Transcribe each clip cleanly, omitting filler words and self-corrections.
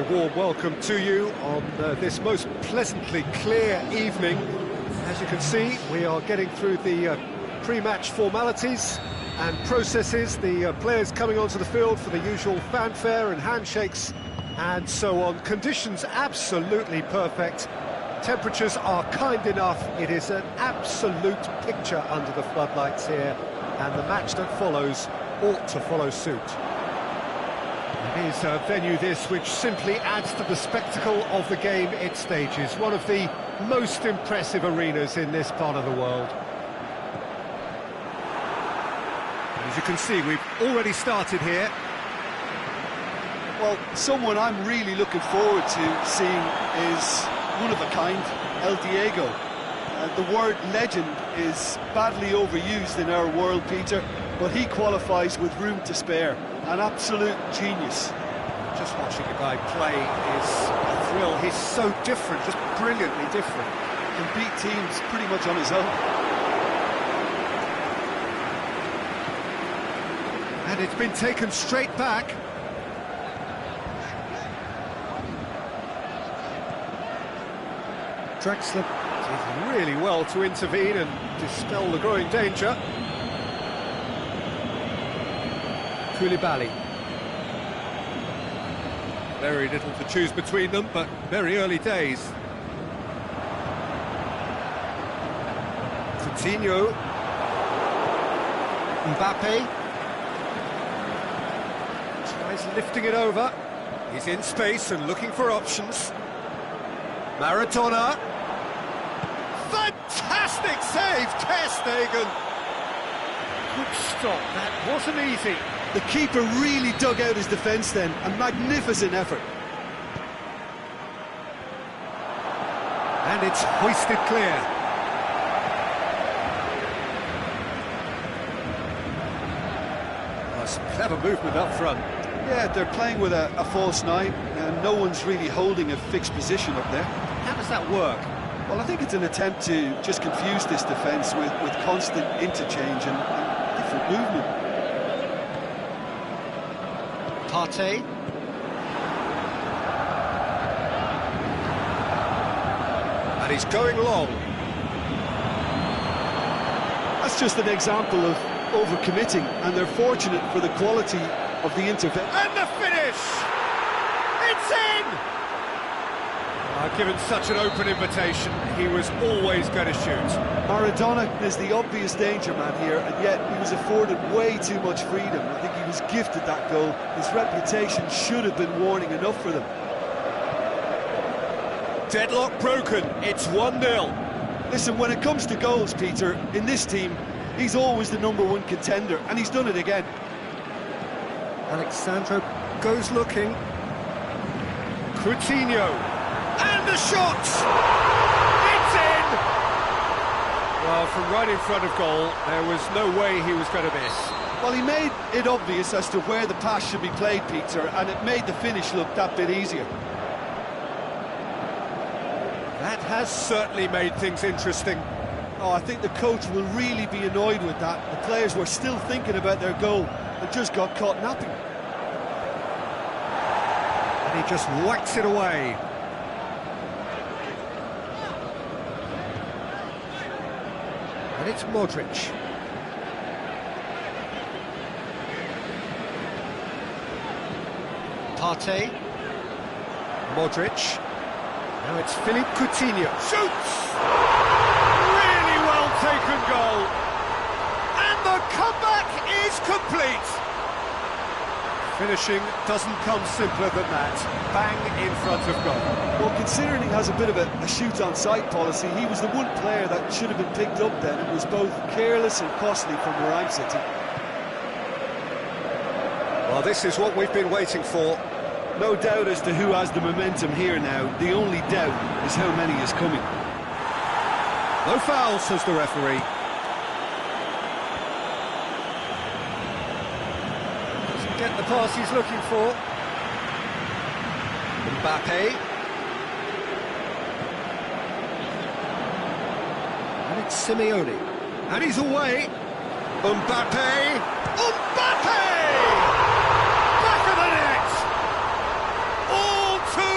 warm welcome to you on this most pleasantly clear evening. As you can see, we are getting through the pre-match formalities and processes, the players coming onto the field for the usual fanfare and handshakes and so on. Conditions absolutely perfect. Temperatures are kind enough. It is an absolute picture under the floodlights here, and the match that follows ought to follow suit. It is a venue this which simply adds to the spectacle of the game it stages. One of the most impressive arenas in this part of the world. As you can see, we've already started here. Well, someone I'm really looking forward to seeing is one of a kind, El Diego. The word legend is badly overused in our world, Peter, but he qualifies with room to spare. An absolute genius. Just watching a guy play is a thrill. He's so different, just brilliantly different. Can beat teams pretty much on his own. And it's been taken straight back. Drexler did really well to intervene and dispel the growing danger. Koulibaly. Very little to choose between them, but very early days. Coutinho. Mbappe. Tries lifting it over. He's in space and looking for options. Maradona. Fantastic save, Ter Stegen. Good stop, that wasn't easy. The keeper really dug out his defence then, a magnificent effort. And it's hoisted clear. Oh, some clever movement up front. Yeah, they're playing with a false nine, and no one's really holding a fixed position up there. How does that work? Well, I think it's an attempt to just confuse this defence with constant interchange and different movement. Partey. And he's going long. That's just an example of overcommitting, and they're fortunate for the quality of the intervention. And the finish! It's in! Given such an open invitation, he was always going to shoot. Maradona is the obvious danger man here, and yet he was afforded way too much freedom. I think he was gifted that goal. His reputation should have been warning enough for them. Deadlock broken, it's 1-0. Listen, when it comes to goals, Peter, in this team, he's always the #1 contender, and he's done it again. Alexandro goes looking. Coutinho. And the shot! It's in! Well, from right in front of goal, there was no way he was going to miss. Well, he made it obvious as to where the pass should be played, Peter, and it made the finish look that bit easier. That has certainly made things interesting. Oh, I think the coach will really be annoyed with that. The players were still thinking about their goal and just got caught napping. And he just whacks it away. And it's Modric. Partey. Modric. Now it's Philippe Coutinho. Shoots! Really well taken goal. And the comeback is complete. Finishing doesn't come simpler than that. Bang in front of goal. Well, considering he has a bit of a shoot-on-sight policy, he was the one player that should have been picked up then. It was both careless and costly from where I'm sitting. Well, this is what we've been waiting for. No doubt as to who has the momentum here now. The only doubt is how many is coming. No foul, says the referee. Get the pass he's looking for. Mbappe. And it's Simeone. And he's away. Mbappe. Mbappe! Back of the net! All too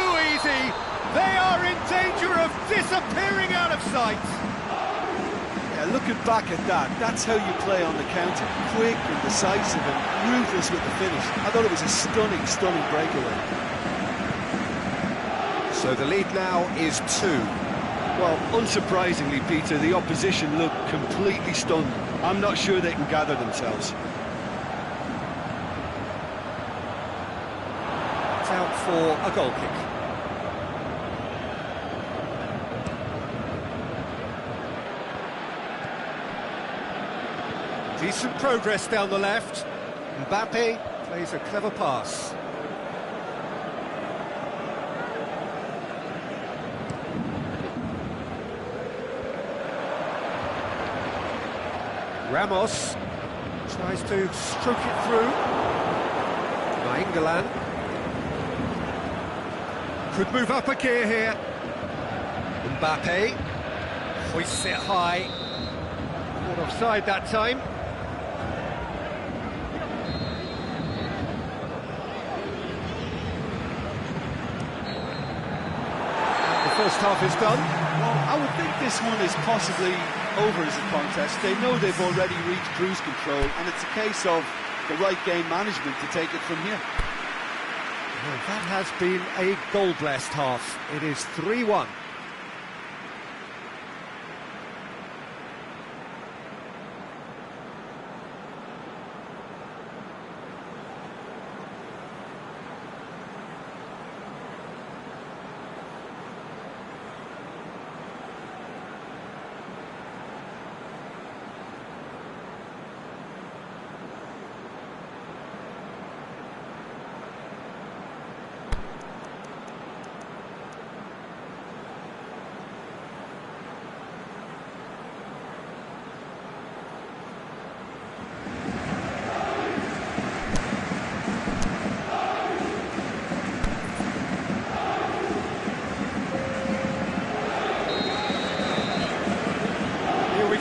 back at that. That's how you play on the counter. Quick and decisive and ruthless with the finish. I thought it was a stunning, stunning breakaway. So the lead now is 2. Well, unsurprisingly, Peter, the opposition look completely stunned. I'm not sure they can gather themselves. It's out for a goal kick. Decent progress down the left. Mbappe plays a clever pass. Ramos tries to stroke it through. Nainggolan could move up a gear here. Mbappe hoists it high. Caught offside that time. And the first half is done. Well, I would think this one is possibly over as a contest. They know they've already reached cruise control, and it's a case of the right game management to take it from here. Well, that has been a goal-blessed half. It is 3-1.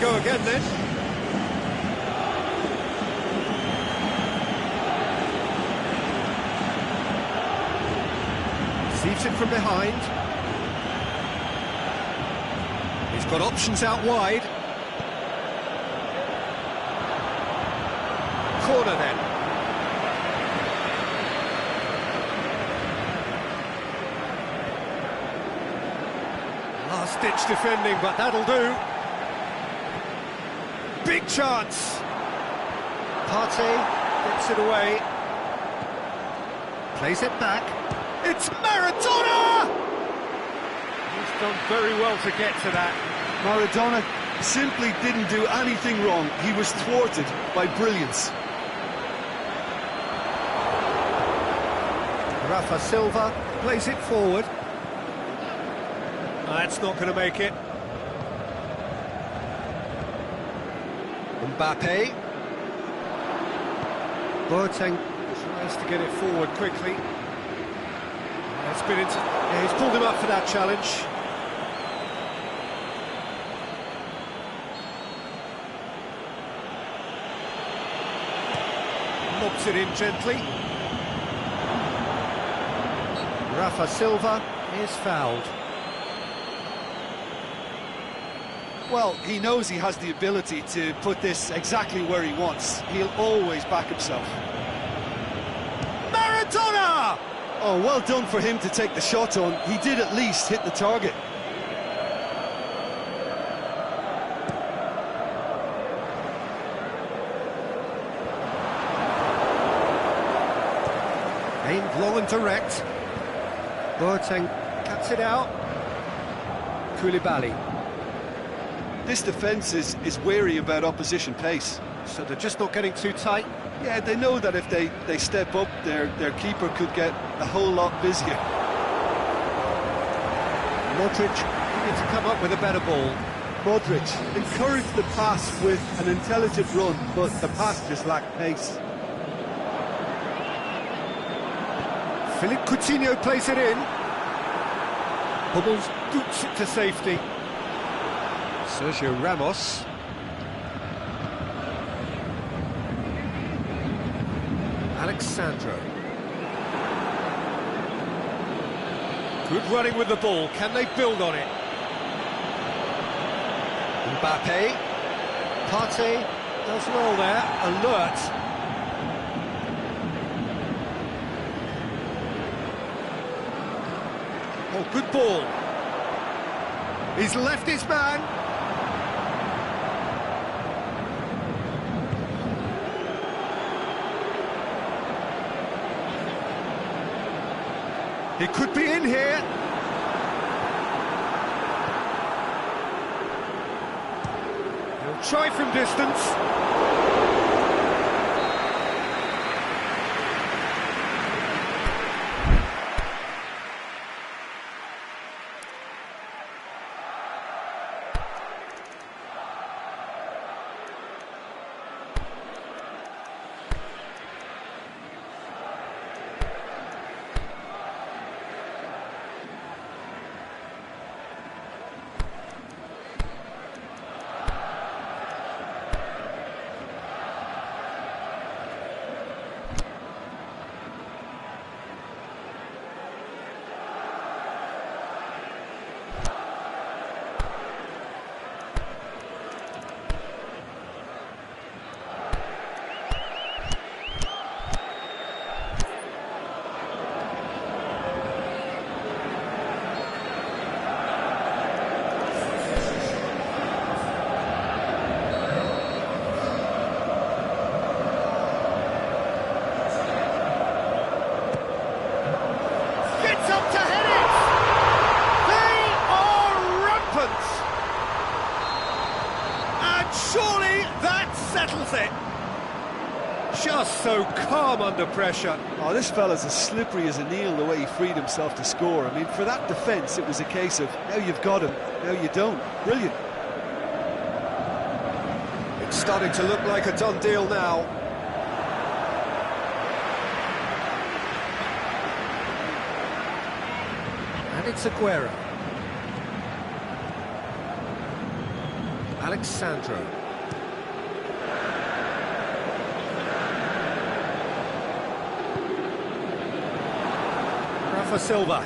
Go again then. Receives it from behind. He's got options out wide. Corner then. Last-ditch defending, but that'll do. Big chance. Partey gets it away. Plays it back. It's Maradona! He's done very well to get to that. Maradona simply didn't do anything wrong. He was thwarted by brilliance. Rafa Silva plays it forward. That's not going to make it. Mbappe. Boateng tries to get it forward quickly. He's pulled him up for that challenge. Lobs it in gently. Rafa Silva is fouled. Well, he knows he has the ability to put this exactly where he wants. He'll always back himself. Maradona! Oh, well done for him to take the shot on. He did at least hit the target. Aimed long and direct. Boateng cuts it out. Koulibaly. This defence is wary about opposition pace. So they're just not getting too tight. Yeah, they know that if they step up, their keeper could get a whole lot busier. Modric needed to come up with a better ball. Modric encouraged the pass with an intelligent run, but the pass just lacked pace. Philippe Coutinho plays it in. Hummels boots it to safety. Sergio Ramos. Alexandro. Good running with the ball. Can they build on it? Mbappe. Partey does well there, alert. Oh, good ball. He's left his man. He could be in here. He'll try from distance. Surely that settles it. Just so calm under pressure. Oh, this fella's as slippery as an eel the way he freed himself to score. I mean, for that defence, it was a case of, now you've got him, now you don't. Brilliant. It's starting to look like a done deal now. And it's Aguero. Alexandro. Rafa Silva.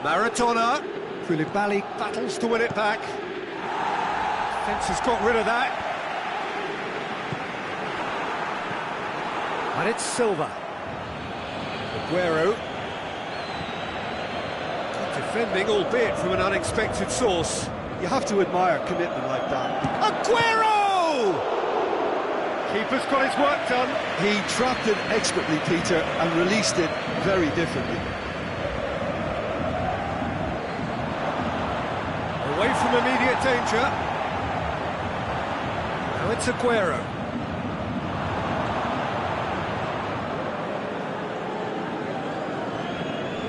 Maradona. Koulibaly battles to win it back. Defence has got rid of that. And it's Silva. Aguero. Good defending, albeit from an unexpected source. You have to admire commitment like that. Aguero! Keeper's got his work done. He trapped it expertly, Peter, and released it very differently. Away from immediate danger. Now it's Aguero.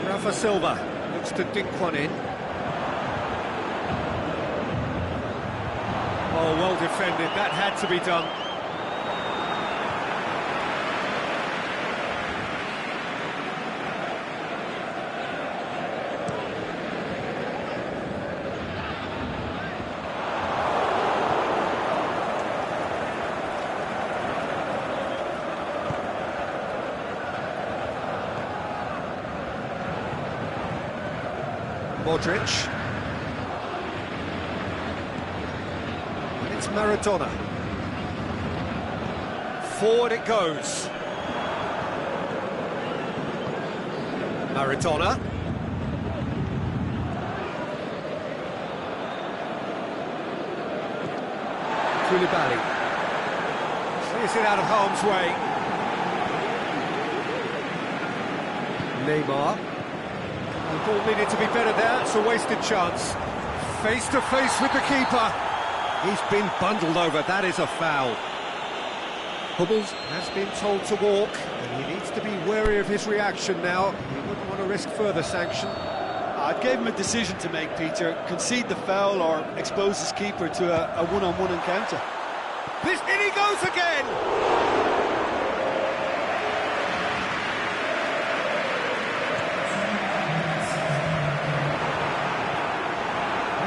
Rafa Silva looks to dink one in. Oh, well defended, that had to be done. Modric. It's Maradona. Forward it goes. Maradona. Koulibaly. Clears it out of harm's way. Neymar. The ball needed to be better there, it's a wasted chance. Face to face with the keeper. He's been bundled over, that is a foul. Hummels has been told to walk, and he needs to be wary of his reaction now. He wouldn't want to risk further sanction. I gave him a decision to make, Peter. Concede the foul or expose his keeper to a one-on-one encounter. In he goes again!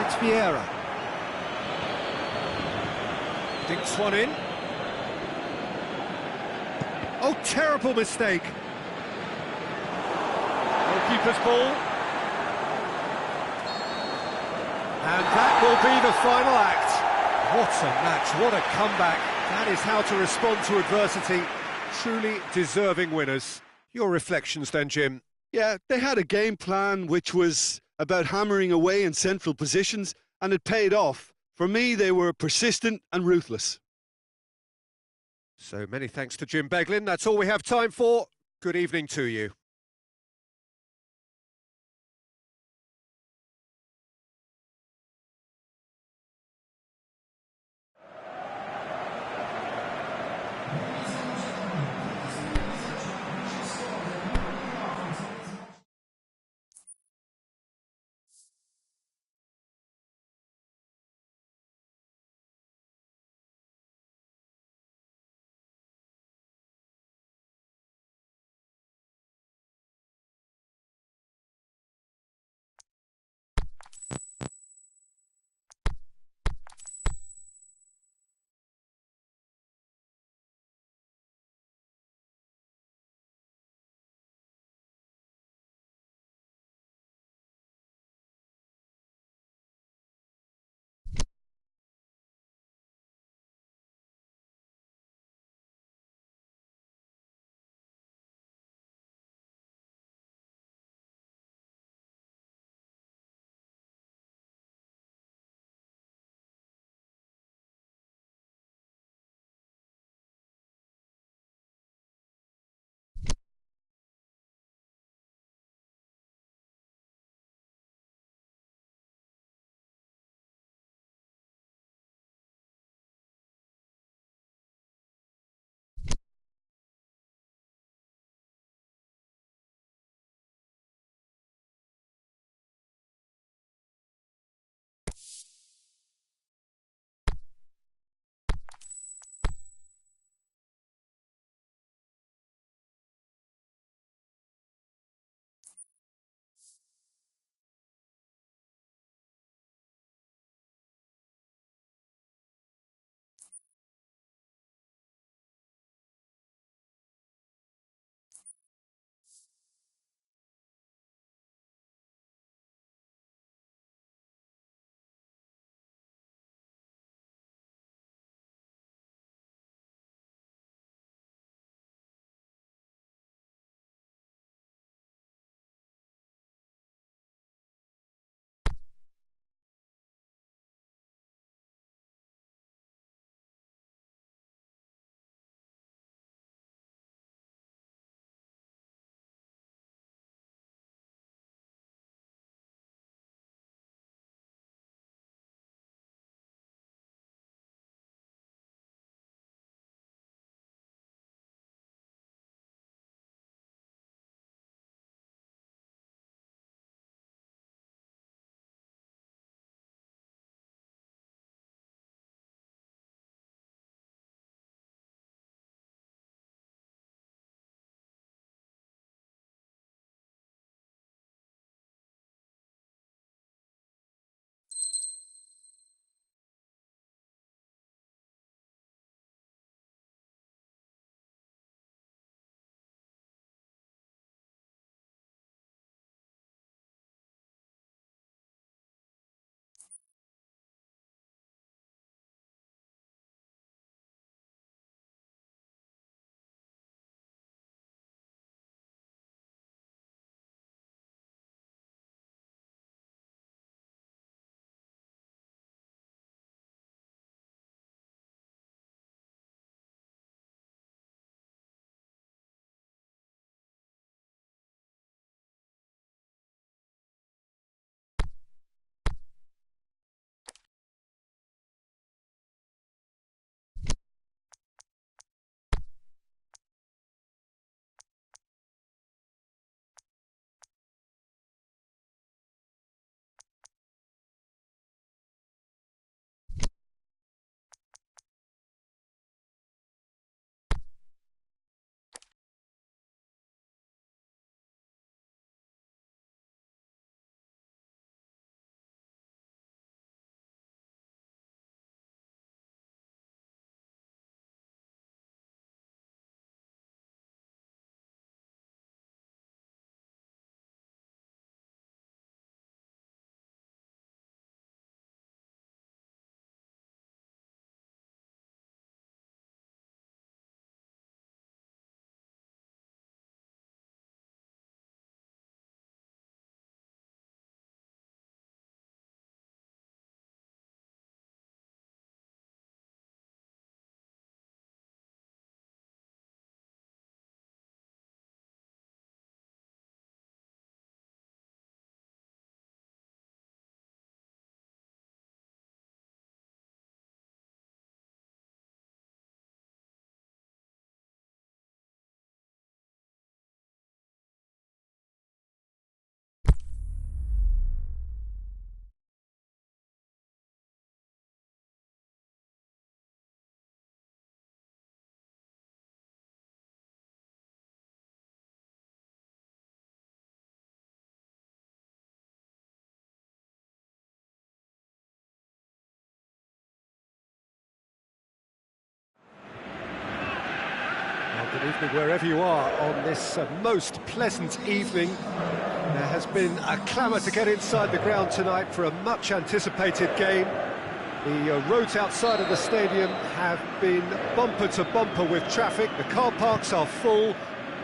It's Vieira. Dinks one in. Oh, terrible mistake. Goalkeeper's ball. And that will be the final act. What a match, what a comeback. That is how to respond to adversity. Truly deserving winners. Your reflections then, Jim? Yeah, they had a game plan which was about hammering away in central positions, and it paid off. For me, they were persistent and ruthless. So many thanks to Jim Beglin. That's all we have time for. Good evening to you. Good evening wherever you are on this most pleasant evening. There has been a clamour to get inside the ground tonight for a much anticipated game. The roads outside of the stadium have been bumper to bumper with traffic. The car parks are full.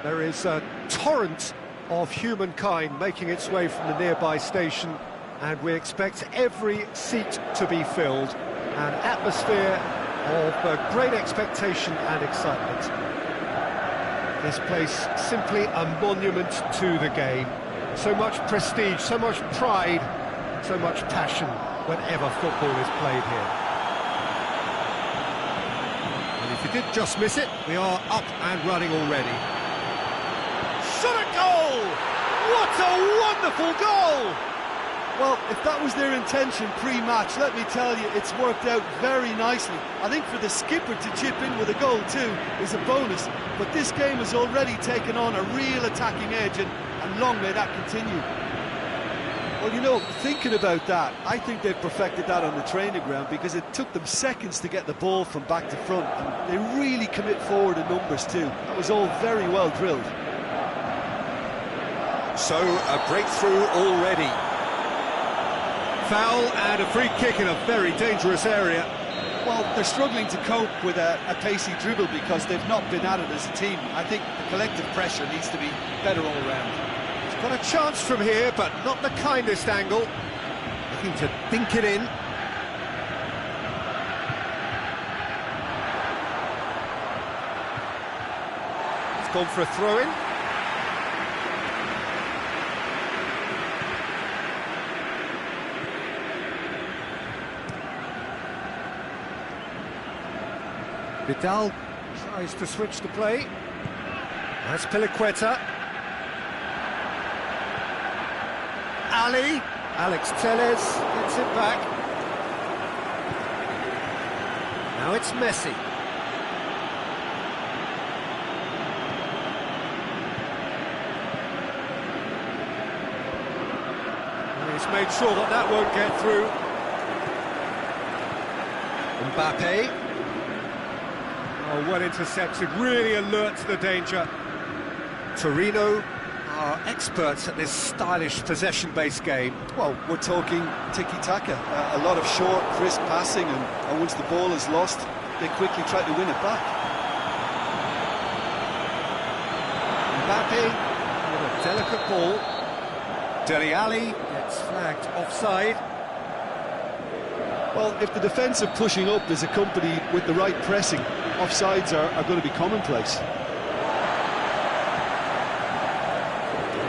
There is a torrent of humankind making its way from the nearby station, and we expect every seat to be filled. An atmosphere of great expectation and excitement. This place simply a monument to the game. So much prestige, so much pride, so much passion whenever football is played here. And if you did just miss it, we are up and running already. Shot a goal! What a wonderful goal! Well, if that was their intention pre-match, let me tell you, it's worked out very nicely. I think for the skipper to chip in with a goal too is a bonus, but this game has already taken on a real attacking edge, and long may that continue. Well, you know, thinking about that, I think they've perfected that on the training ground, because it took them seconds to get the ball from back to front, and they really commit forward in numbers too. That was all very well drilled. So, a breakthrough already. Foul and a free kick in a very dangerous area. Well, they're struggling to cope with a pacey dribble because they've not been at it as a team. I think the collective pressure needs to be better all round. He's got a chance from here, but not the kindest angle. Looking to dink it in. He's gone for a throw-in. Vidal tries to switch the play. That's Piliqueta. Ali. Alex Tellez gets it back. Now it's Messi. And he's made sure that that won't get through. Mbappe. Oh, well intercepted, really alert to the danger. Torino are experts at this stylish possession-based game. Well, we're talking tiki-taka, a lot of short, crisp passing, and once the ball is lost, they quickly try to win it back. Mbappe with a delicate ball. Dele Alli gets flagged offside. Well, if the defensive pushing up is accompanied with the right pressing, offsides are going to be commonplace.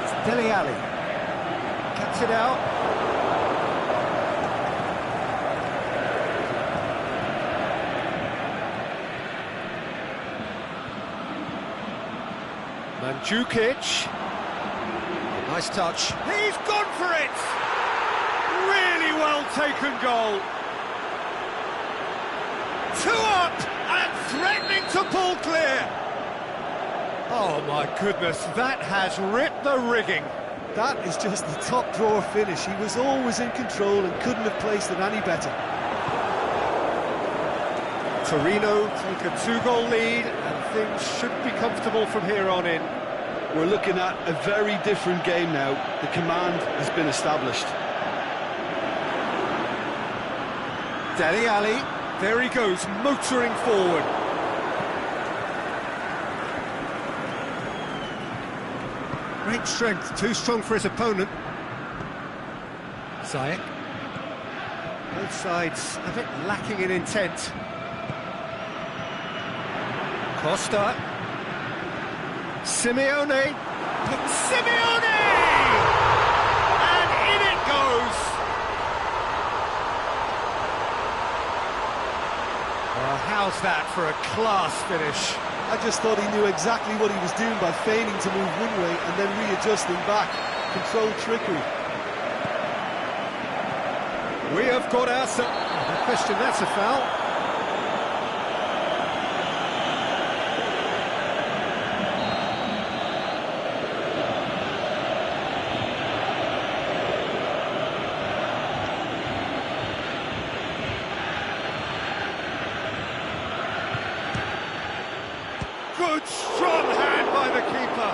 It's Dele Alli. Cuts it out. Mandzukic. Nice touch. He's gone for it! Really well taken goal. 2 up and threatening to pull clear. Oh my goodness, that has ripped the rigging. That is just the top drawer finish. He was always in control and couldn't have placed it any better. Torino take a 2-goal lead, and things should be comfortable from here on in. We're looking at a very different game now. The command has been established. Dele Alli, there he goes, motoring forward. Great strength, too strong for his opponent. Ziyech. Both sides a bit lacking in intent. Costa. Simeone. Simeone! And in it goes! Well, how's that for a class finish? I just thought he knew exactly what he was doing by feigning to move one way and then readjusting back. Controlled trickery. We have got ourselves... No question, that's a foul. Good strike! Strong hand by the keeper.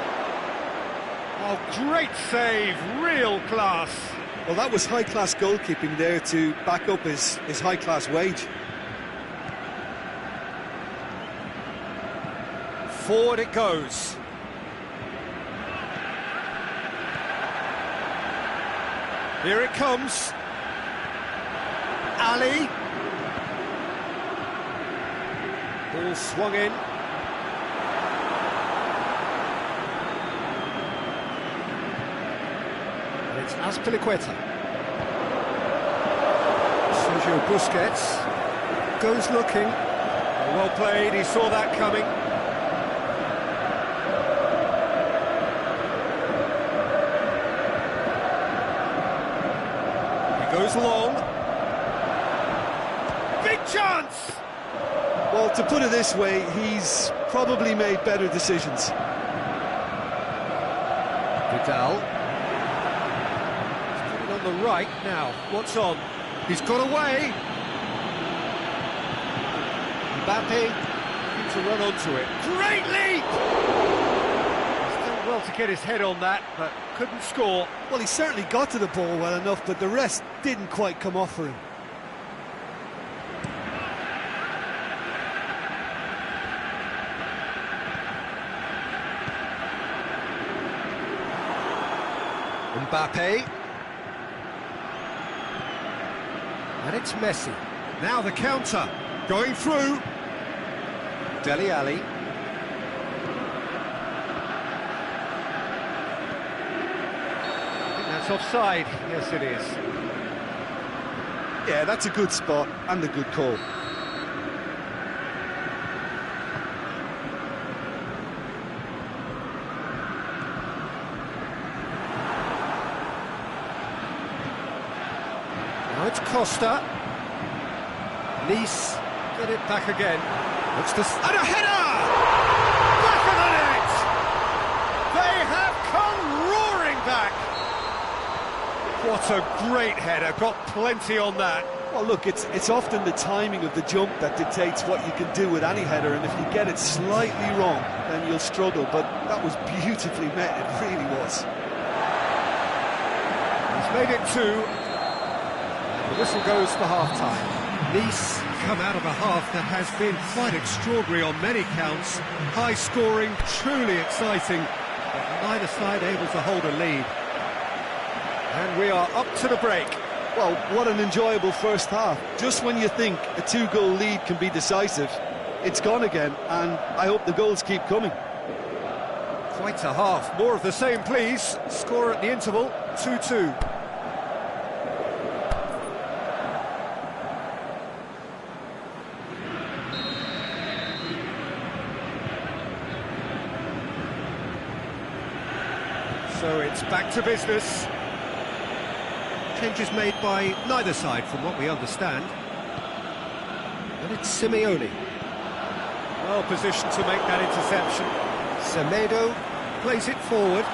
Oh, great save, real class. Well, that was high-class goalkeeping there to back up his high-class wage. Forward it goes. Here it comes. Ali. Ball swung in. And it's Azpilicueta. Sergio Busquets goes looking. Well played, he saw that coming. Goes long. Big chance! Well, to put it this way, he's probably made better decisions. Vidal. He's got it on the right now. What's on? He's got away. Mbappe needs to run onto it. Great leap! Still well to get his head on that, but couldn't score. Well, he certainly got to the ball well enough, but the rest didn't quite come off for him. Mbappe. And it's Messi. Now the counter. Going through. Dele Alli. That's offside. Yes, it is. Yeah, that's a good spot and a good call. Now it's Costa. Nice get it back again. Looks to... And a header! Back of the net! They have come roaring back! What a great header, got plenty on that. Well, look, it's often the timing of the jump that dictates what you can do with any header, and if you get it slightly wrong, then you'll struggle, but that was beautifully met, it really was. He's made it 2. The whistle goes for half-time. Nice come out of a half that has been quite extraordinary on many counts. High scoring, truly exciting, but neither side able to hold a lead. And we are up to the break. Well, what an enjoyable first half. Just when you think a 2-goal lead can be decisive, it's gone again, and I hope the goals keep coming. Quite a half. More of the same, please. Score at the interval, 2-2. So it's back to business. Changes made by neither side, from what we understand. And it's Simeone. Well positioned to make that interception. Semedo plays it forward.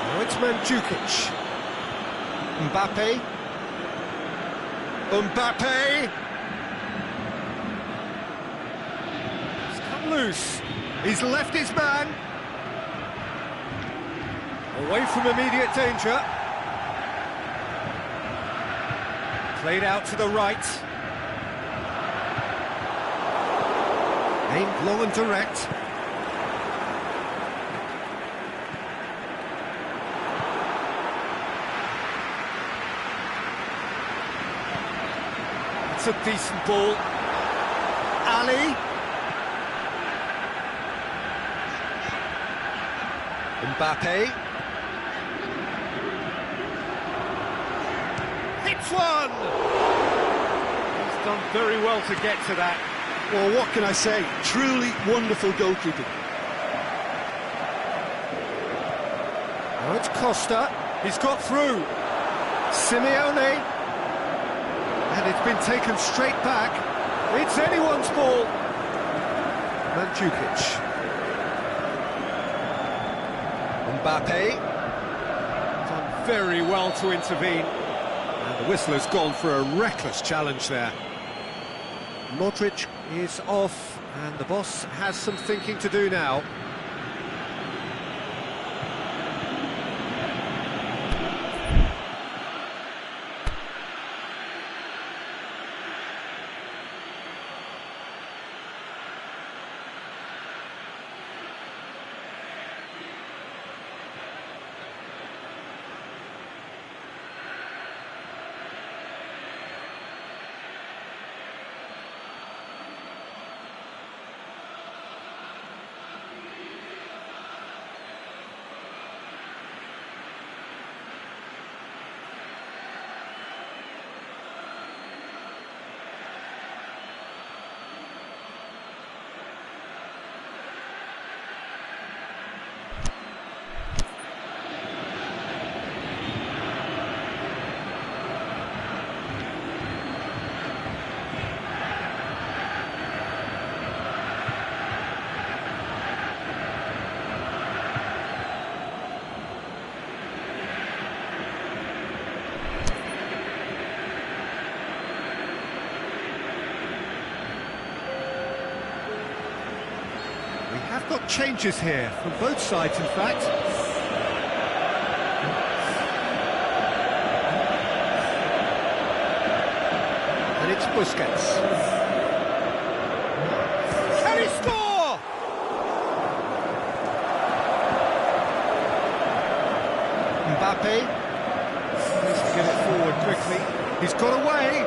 Now it's Mandzukic. Mbappe. Mbappe! He's come loose. He's left his man. Away from immediate danger. Played out to the right. Aimed long and direct. It's a decent ball. Ali. Mbappe. Hits one! He's done very well to get to that. Well, what can I say? Truly wonderful goalkeeping. Now it's Costa. He's got through. Simeone. And it's been taken straight back. It's anyone's ball. Mandzukic. Mbappe. Done very well to intervene. And the whistle has gone for a reckless challenge there. Modric is off And the boss has some thinking to do now. We have got changes here, from both sides in fact. And it's Busquets. Can he score? Mbappe needs to get it forward quickly. He's got away.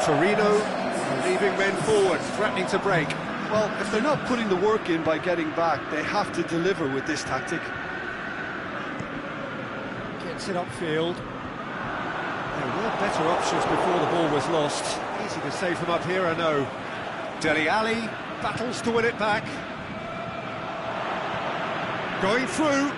Torino leaving men forward, threatening to break. Well, if they're not putting the work in by getting back, they have to deliver with this tactic. Gets it upfield. There were better options before the ball was lost. Easy to say from up here, I know. Dele Alli battles to win it back. Going through.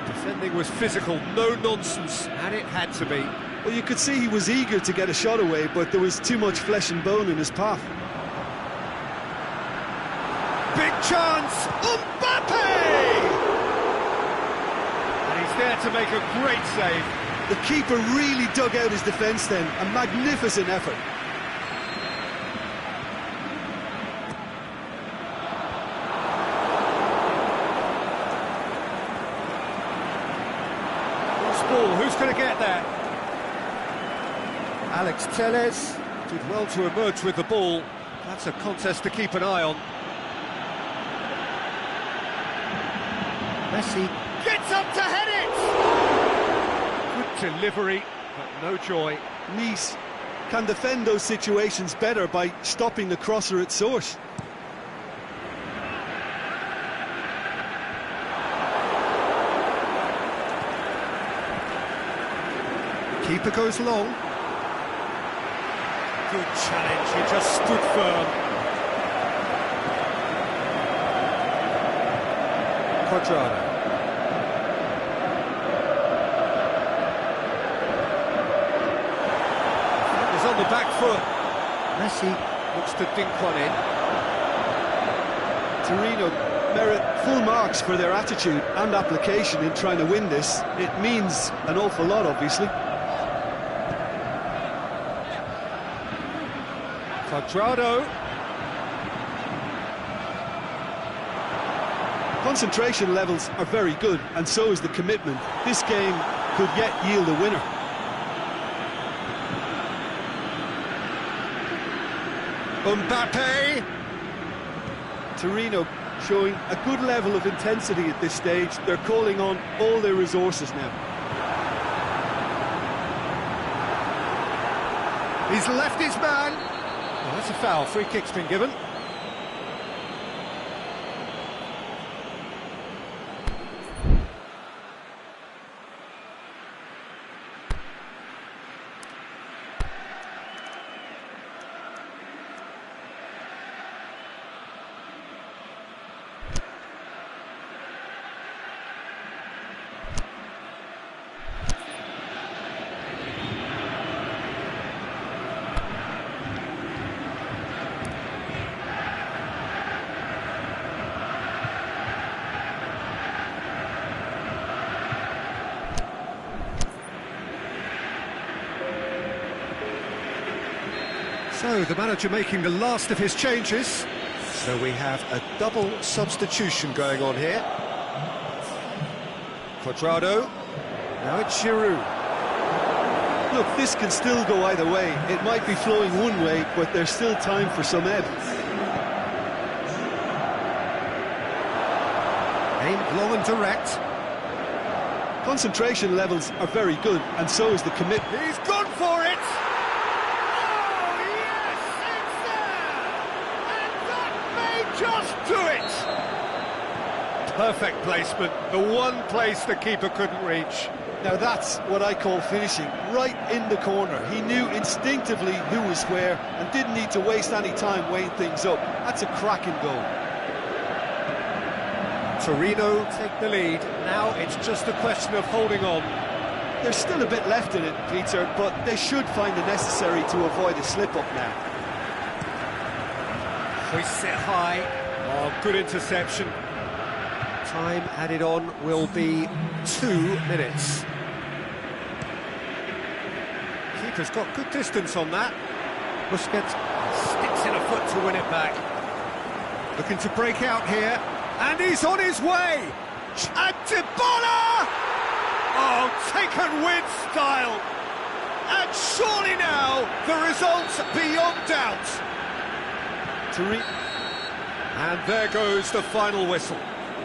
Defending was physical, no nonsense, and it had to be. Well, you could see he was eager to get a shot away, but there was too much flesh and bone in his path. Big chance! Mbappe! And he's there to make a great save. The keeper really dug out his defence then. A magnificent effort. Cross ball, who's going to get there? Alex Telles did well to emerge with the ball. That's a contest to keep an eye on. Messi gets up to head it! Good delivery, but no joy. Nice can defend those situations better by stopping the crosser at source. Keeper goes long. Good challenge, he just stood firm. Quadrado. He's on the back foot. Messi looks to dink one in. Torino merit full marks for their attitude and application in trying to win this. It means an awful lot, obviously. Quadrado. Concentration levels are very good, and so is the commitment. This game could yet yield a winner. Mbappe. Torino showing a good level of intensity at this stage. They're calling on all their resources now. He's left his man. Oh, that's a foul. Free kick's been given. So the manager making the last of his changes. So we have a double substitution going on here. Quadrado. Now it's Giroud. Look, this can still go either way. It might be flowing one way, but there's still time for some ebb. Aimed long and direct. Concentration levels are very good, and so is the commitment. He's gone for it! Oh, yes, it's there! And that may just do it! Perfect placement, the one place the keeper couldn't reach. Now that's what I call finishing, right in the corner. He knew instinctively who was where and didn't need to waste any time weighing things up. That's a cracking goal. Torino take the lead. Now it's just a question of holding on. There's still a bit left in it, Peter, but they should find it necessary to avoid a slip-up now. Hoists it high. Oh, good interception. Time added on will be 2 minutes. Keeper's got good distance on that. Busquets sticks in a foot to win it back. Looking to break out here. And he's on his way! And Dybala! Oh, taken with style! And surely now, the result's beyond doubt. And there goes the final whistle.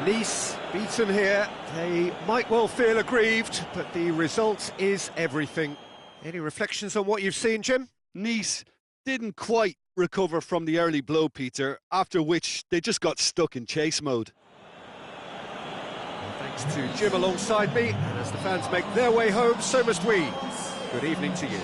Nice beaten here. They might well feel aggrieved, but the result is everything. Any reflections on what you've seen, Jim? Nice didn't quite recover from the early blow, Peter, after which they just got stuck in chase mode. Well, thanks to Jim alongside me, and as the fans make their way home, so must we. Good evening to you.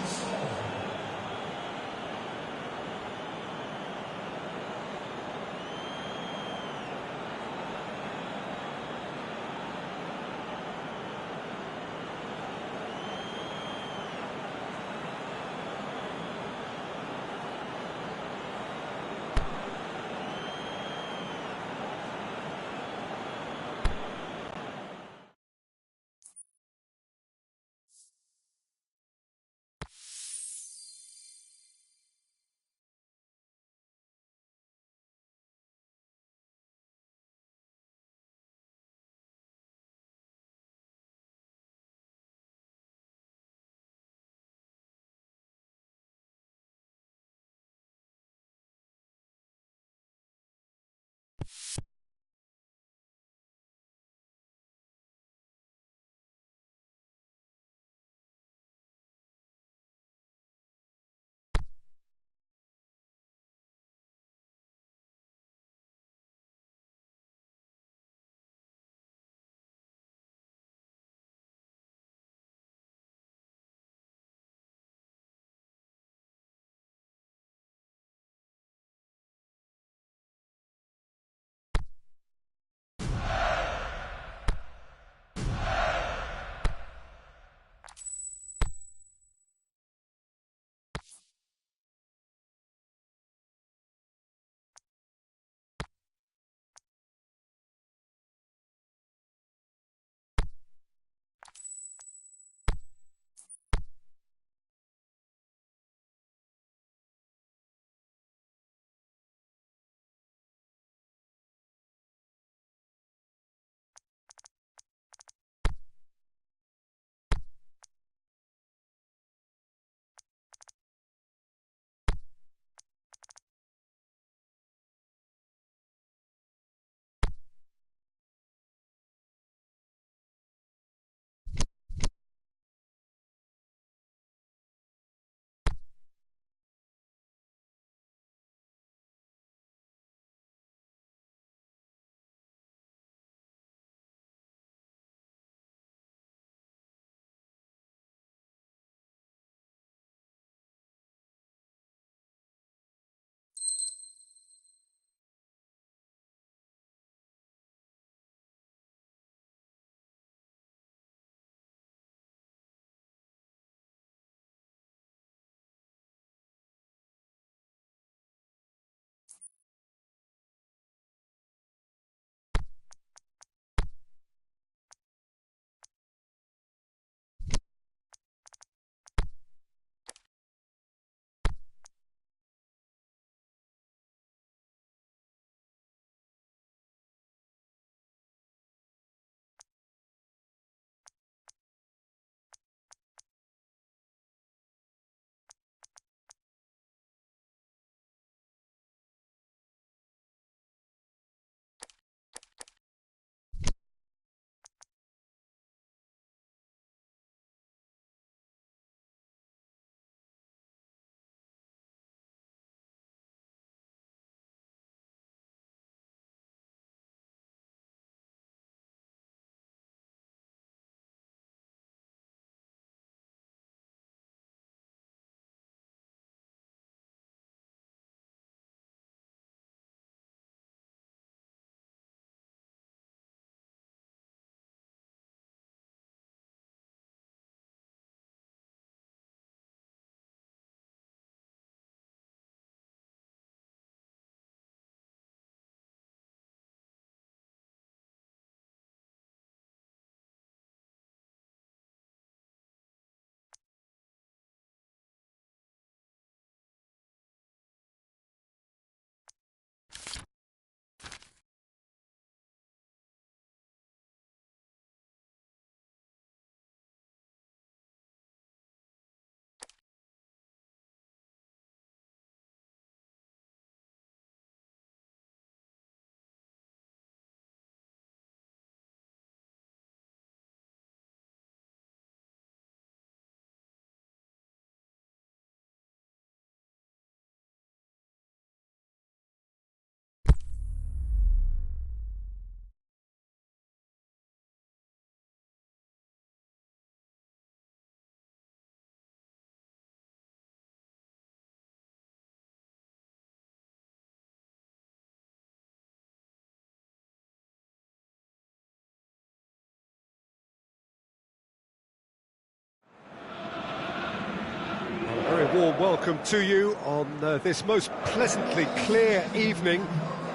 warm welcome to you on this most pleasantly clear evening.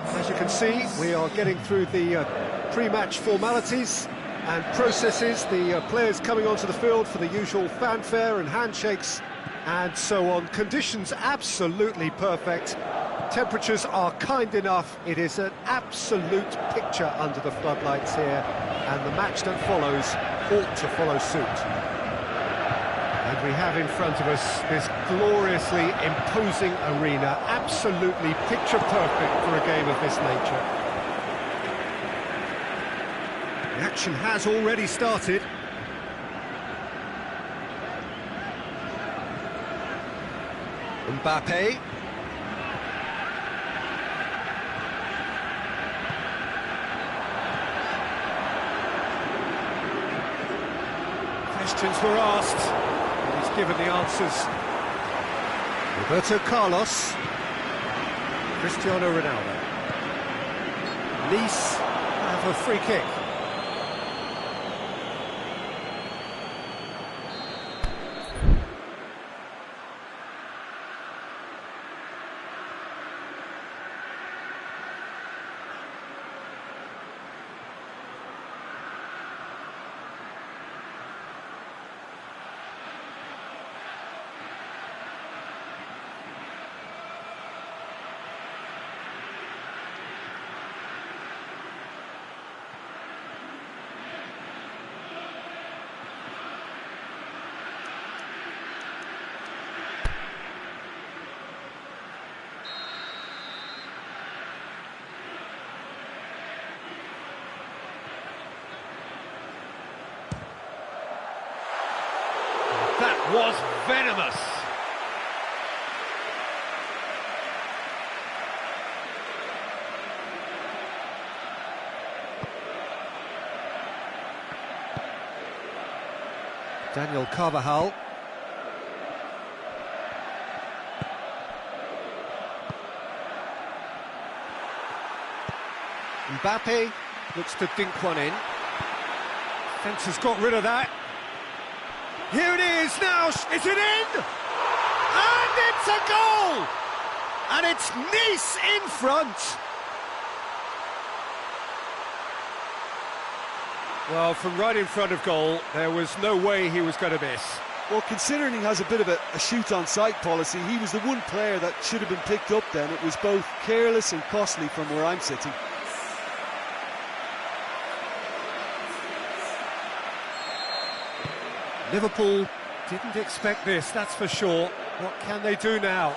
As you can see, we are getting through the pre-match formalities and processes, the players coming onto the field for the usual fanfare and handshakes and so on. Conditions absolutely perfect. Temperatures are kind enough. It is an absolute picture under the floodlights here, and the match that follows ought to follow suit. And we have in front of us this gloriously imposing arena, absolutely picture perfect for a game of this nature. The action has already started. Mbappe. Questions were asked, and he's given the answers. Roberto Carlos. Cristiano Ronaldo. Nice have a free kick. That was venomous. Daniel Carvajal. Mbappe looks to dink one in. Fence has got rid of that. Here it is now, is it in? And it's a goal! And it's Nice in front! Well, from right in front of goal, there was no way he was going to miss. Well, considering he has a bit of a shoot-on-sight policy, he was the one player that should have been picked up then. It was both careless and costly from where I'm sitting. Liverpool didn't expect this, that's for sure. What can they do now?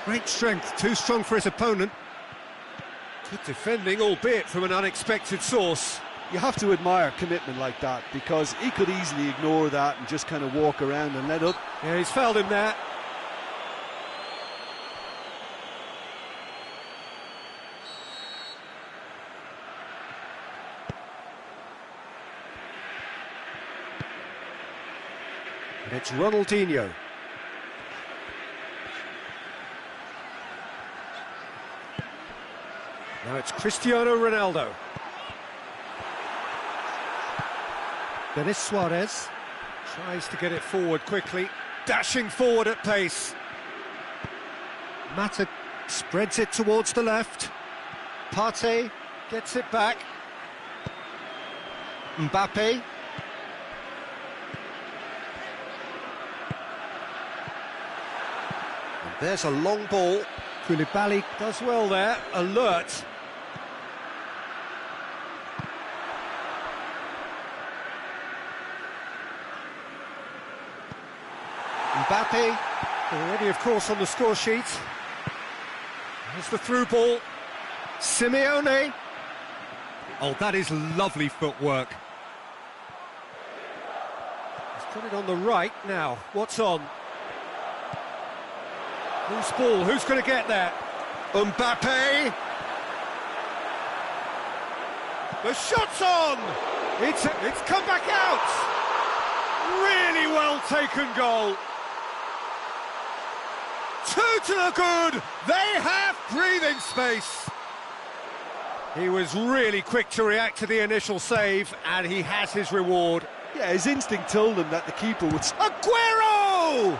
Great strength, too strong for his opponent. Good defending, albeit from an unexpected source. You have to admire commitment like that, because he could easily ignore that and just kind of walk around and let up. Yeah, he's fouled him there. It's Ronaldinho. Now it's Cristiano Ronaldo. Denis Suarez tries to get it forward quickly, dashing forward at pace. Mata spreads it towards the left. Partey gets it back. Mbappe. There's a long ball. Koulibaly does well there, alert. Mbappe, already of course on the score sheet. There's the through ball. Simeone. Oh, that is lovely footwork. He's got it on the right now. What's on? Who's ball? Who's going to get that? Mbappe! The shot's on! It's come back out! Really well taken goal! 2 to the good! They have breathing space! He was really quick to react to the initial save, and he has his reward. Yeah, his instinct told him that the keeper would... Aguero!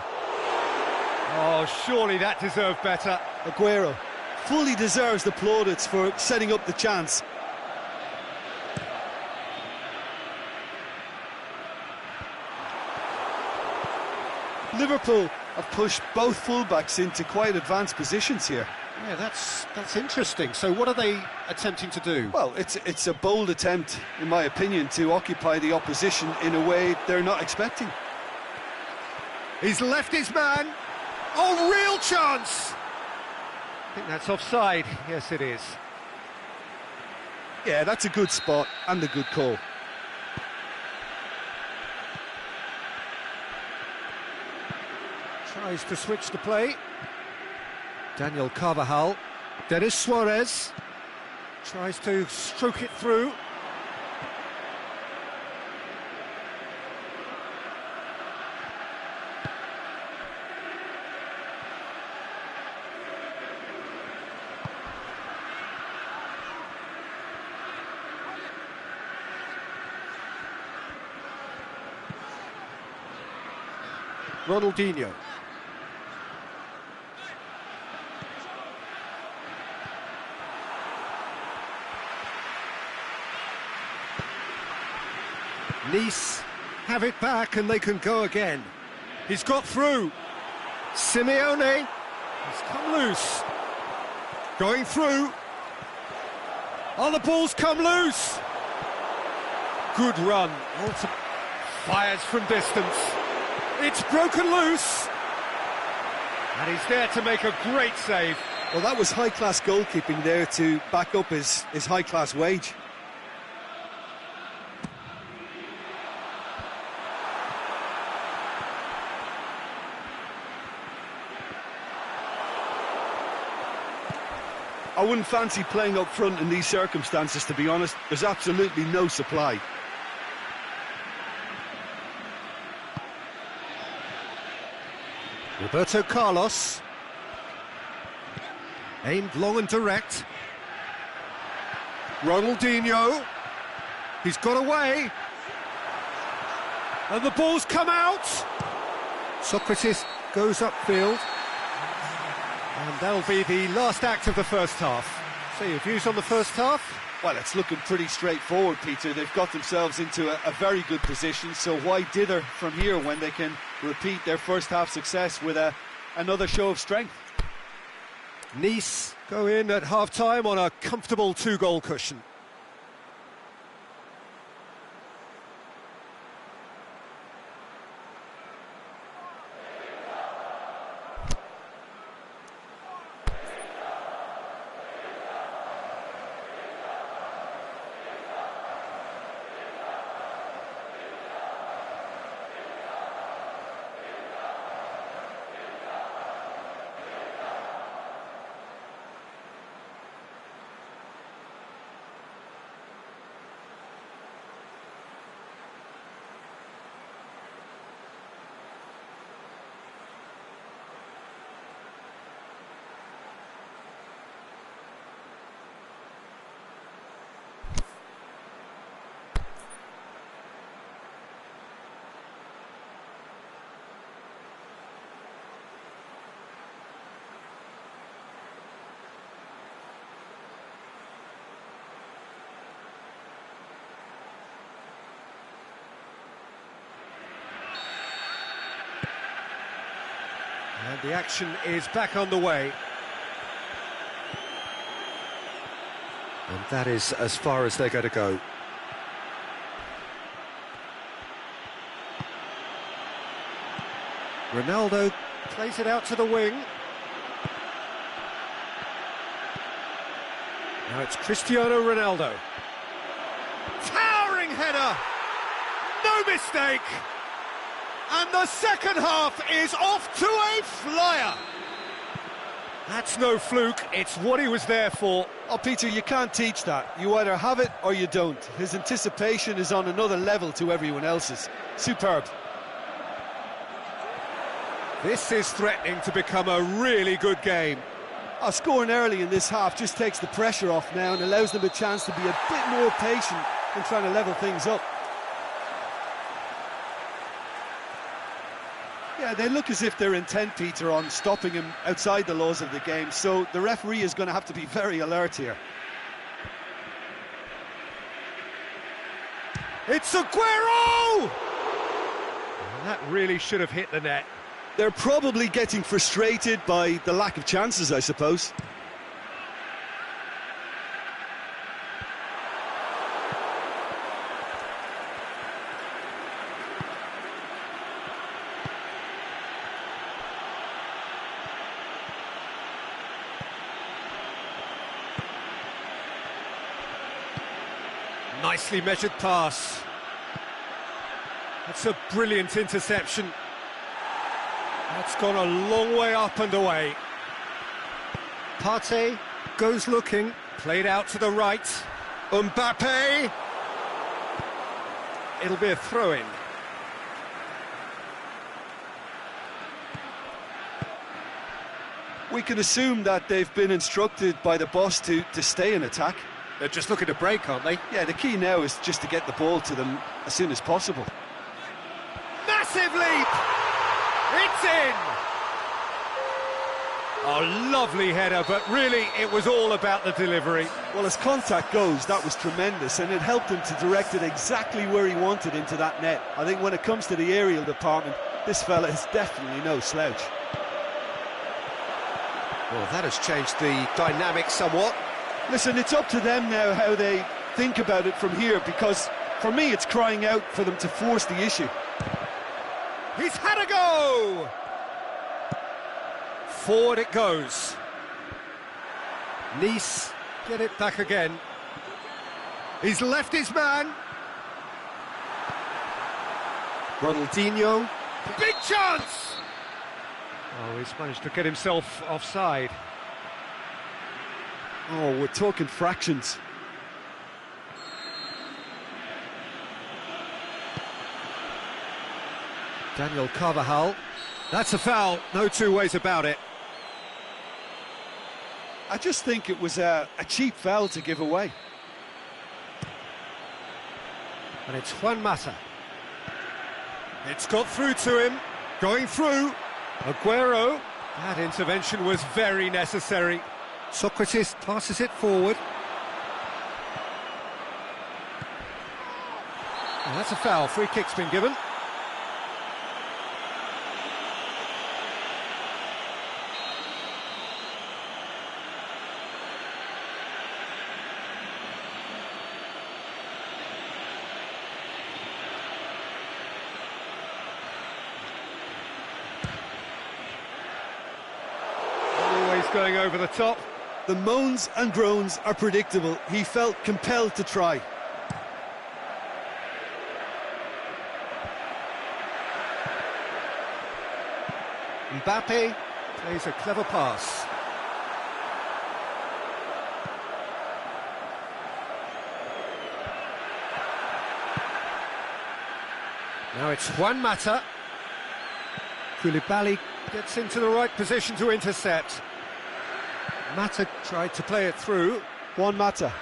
Oh, surely that deserved better. Aguero fully deserves the plaudits for setting up the chance. Liverpool have pushed both fullbacks into quite advanced positions here. Yeah, that's interesting. So what are they attempting to do? Well, it's a bold attempt, in my opinion, to occupy the opposition in a way they're not expecting. He's left his man. Oh, real chance! I think that's offside. Yes, it is. Yeah, that's a good spot and a good call. Tries to switch the play. Daniel Carvajal. Denis Suarez tries to stroke it through. Ronaldinho. Nice have it back and they can go again. He's got through. Simeone has come loose. Going through. Oh, the ball's come loose. Good run. Also fires from distance. It's broken loose. And he's there to make a great save. Well, that was high-class goalkeeping there to back up his high-class wage. I wouldn't fancy playing up front in these circumstances, to be honest. There's absolutely no supply. Roberto Carlos. Aimed long and direct. Ronaldinho. He's got away. And the ball's come out. Socrates goes upfield. And that'll be the last act of the first half. So your views on the first half? Well, it's looking pretty straightforward, Peter. They've got themselves into a very good position, so why dither from here when they can repeat their first half success with another show of strength? Nice go in at half-time on a comfortable 2-goal cushion. And the action is back on the way. And that is as far as they're going to go. Ronaldo plays it out to the wing. Now it's Cristiano Ronaldo. Towering header! No mistake! And the second half is off to a flyer! That's no fluke, it's what he was there for. Oh, Peter, you can't teach that. You either have it or you don't. His anticipation is on another level to everyone else's. Superb. This is threatening to become a really good game. Scoring early in this half just takes the pressure off now and allows them a chance to be a bit more patient in trying to level things up. Yeah, they look as if they're intent, Peter, on stopping him outside the laws of the game, so the referee is going to have to be very alert here. It's Aguero! And that really should have hit the net. They're probably getting frustrated by the lack of chances, I suppose. Nicely measured pass. That's a brilliant interception. That's gone a long way up and away. Partey goes looking, played out to the right. Mbappe. It'll be a throw-in. We can assume that they've been instructed by the boss to stay in attack. They're just looking to break, aren't they? Yeah, the key now is just to get the ball to them as soon as possible. Massive leap! It's in! A lovely header, but really it was all about the delivery. Well, as contact goes, that was tremendous, and it helped him to direct it exactly where he wanted into that net. I think when it comes to the aerial department, this fella is definitely no slouch. Well, that has changed the dynamic somewhat. Listen, it's up to them now how they think about it from here, because for me it's crying out for them to force the issue. He's had a go! Forward it goes. Nice get it back again. He's left his man. Ronaldinho. Big chance! Oh, he's managed to get himself offside. Oh, we're talking fractions. Daniel Carvajal. That's a foul, no two ways about it. I just think it was a cheap foul to give away. And it's Juan Mata. It's got through to him, going through. Aguero. That intervention was very necessary. Socrates passes it forward. And that's a foul, free kick's been given. Always going over the top. The moans and groans are predictable. He felt compelled to try. Mbappe plays a clever pass. Now it's Juan Mata. Koulibaly gets into the right position to intercept. Mata tried to play it through. Juan Mata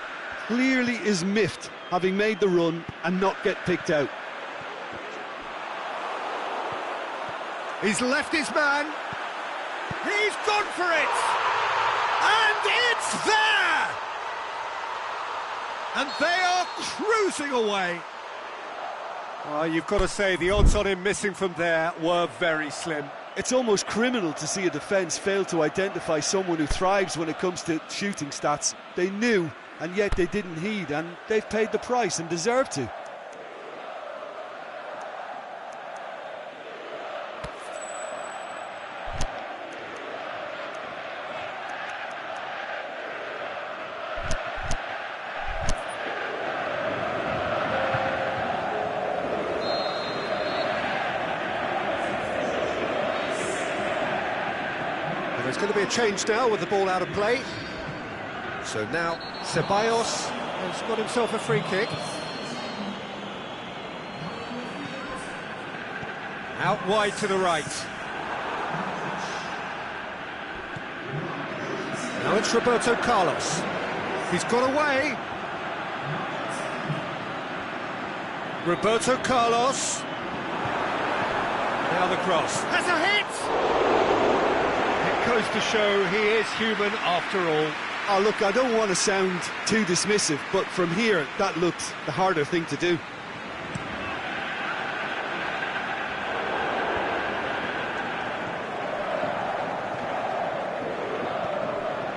clearly is miffed, having made the run and not get picked out. He's left his man. He's gone for it. And it's there. And they are cruising away. Well, you've got to say the odds on him missing from there were very slim. It's almost criminal to see a defence fail to identify someone who thrives when it comes to shooting stats. They knew, and yet they didn't heed, and they've paid the price and deserve to. There's going to be a change now with the ball out of play. So now Ceballos has got himself a free kick. Out wide to the right. Now it's Roberto Carlos. He's got away. Roberto Carlos. Now Now the cross. Has a hit! It goes to show he is human after all. Oh, look, I don't want to sound too dismissive, but from here, that looked the harder thing to do.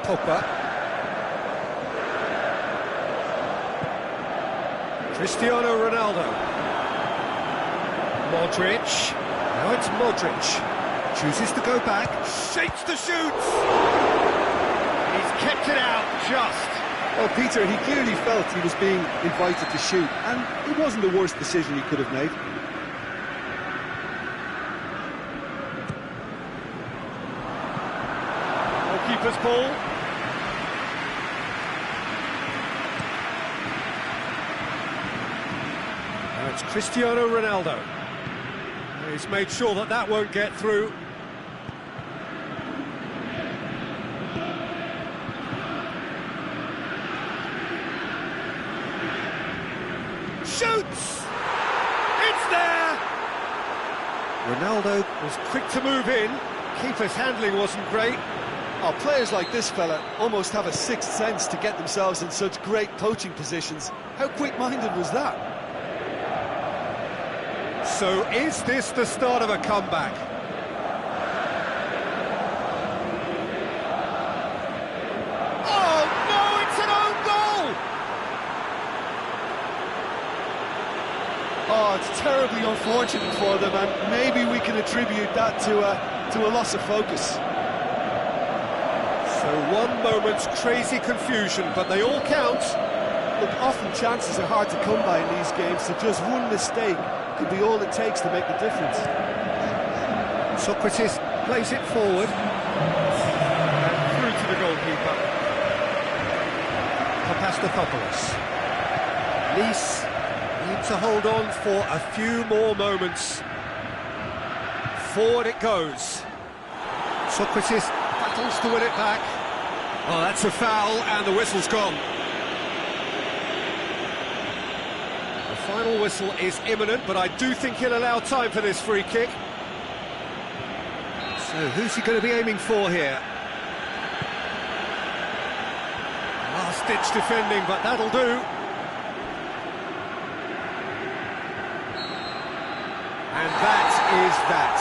Pogba. Cristiano Ronaldo. Modric. Now it's Modric. Chooses to go back. Shapes to shoot! He's kept it out, just. Well, Peter, he clearly felt he was being invited to shoot, and it wasn't the worst decision he could have made. Keeper's ball. Now it's Cristiano Ronaldo. He's made sure that that won't get through. Shoots! It's there! Ronaldo was quick to move in. Keeper's handling wasn't great. Oh, players like this fella almost have a sixth sense to get themselves in such great poaching positions. How quick-minded was that? So is this the start of a comeback? Oh, no, it's an own goal! Oh, it's terribly unfortunate for them, and maybe we can attribute that to a loss of focus. So one moment's crazy confusion, but they all count. Look, often chances are hard to come by in these games, so just one mistake could be all it takes to make the difference. Socrates plays it forward. And through to the goalkeeper. Papastathopoulos. Nice need to hold on for a few more moments. Forward it goes. Socrates battles to win it back. Oh, that's a foul, and the whistle's gone. The final whistle is imminent, but I do think he'll allow time for this free kick. So who's he going to be aiming for here? Last-ditch defending, but that'll do. And that is that.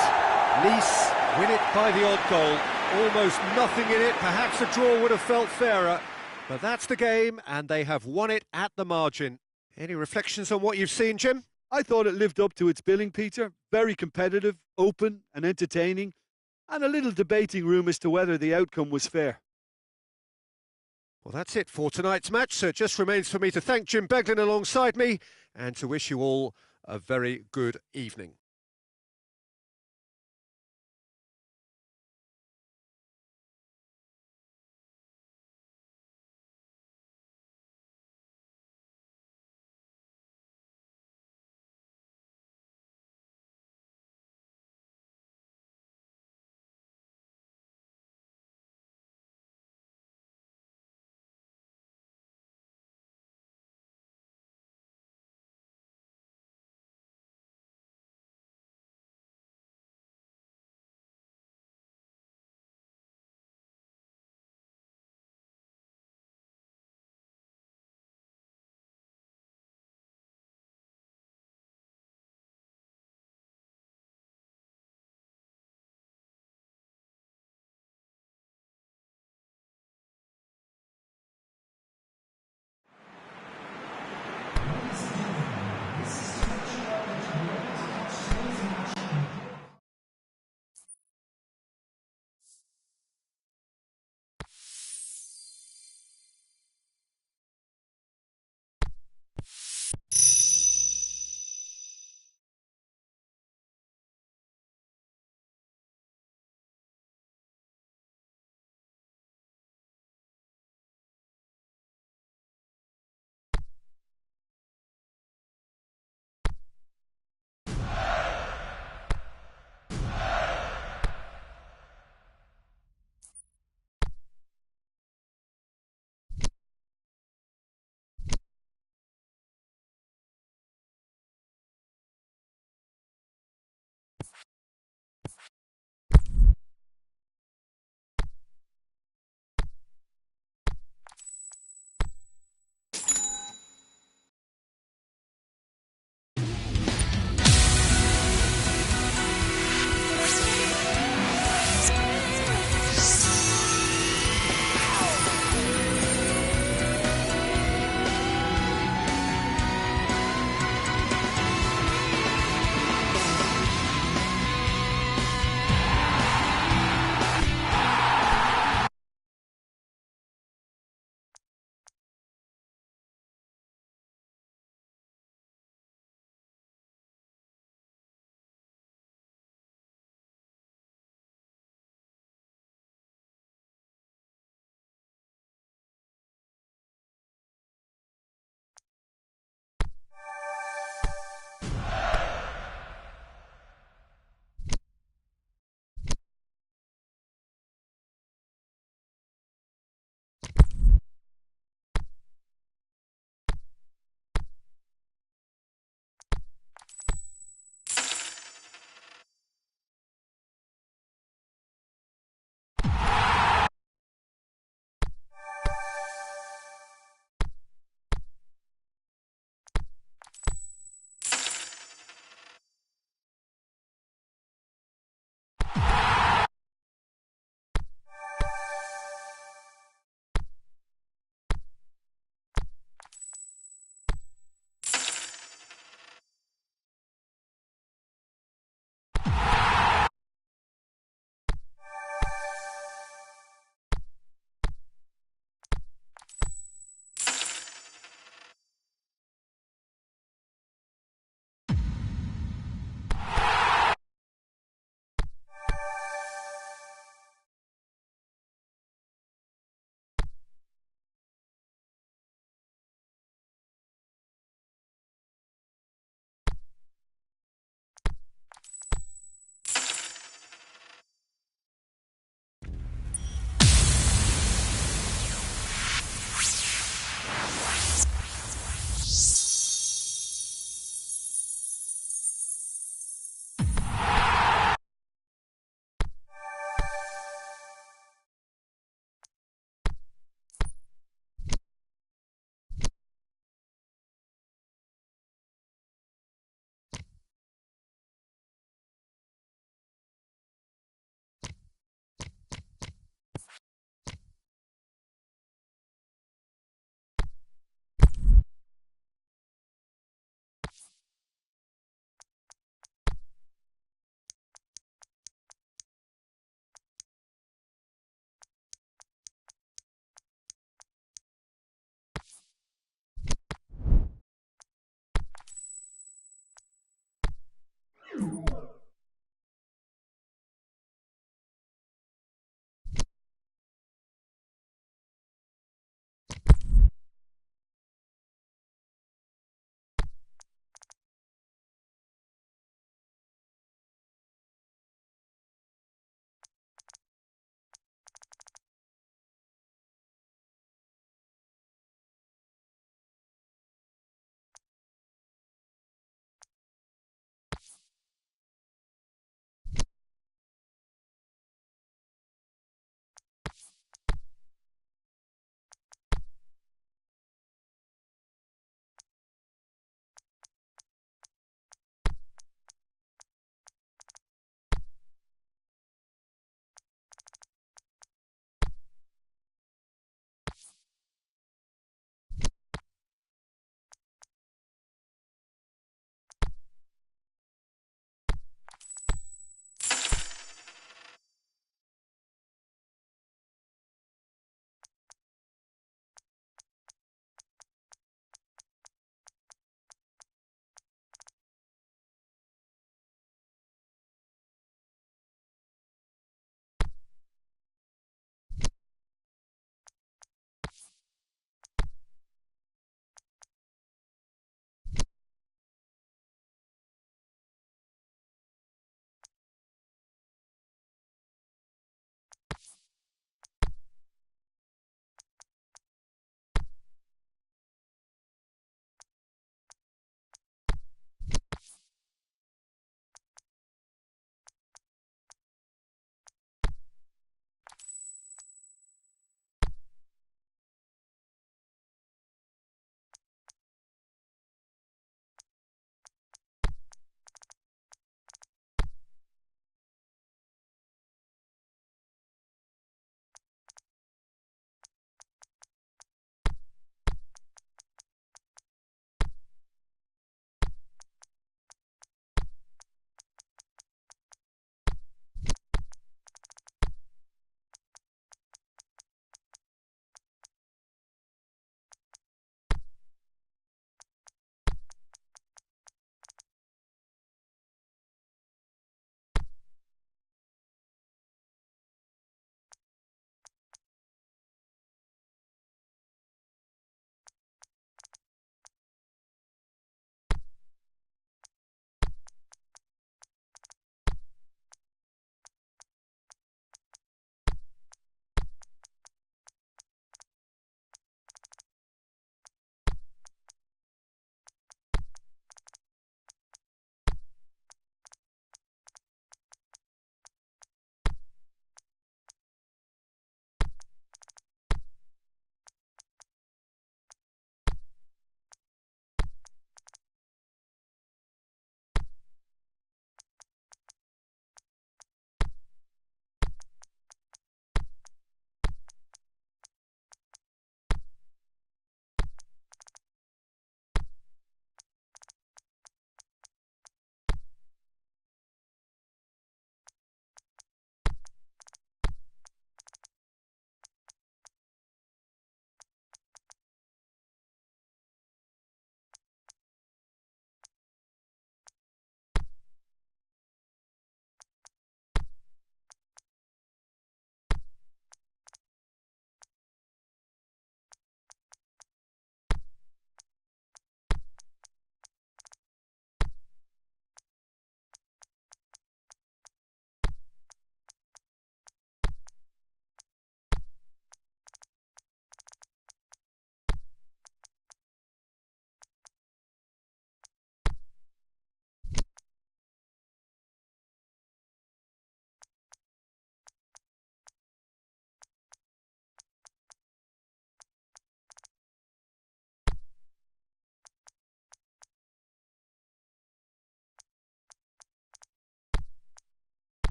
Nice win it by the odd goal. Almost nothing in it, perhaps a draw would have felt fairer, but that's the game, and they have won it at the margin. Any reflections on what you've seen, Jim? I thought it lived up to its billing, Peter. Very competitive, open and entertaining, and a little debating room as to whether the outcome was fair. Well, that's it for tonight's match, so it just remains for me to thank Jim Beglin alongside me, and to wish you all a very good evening.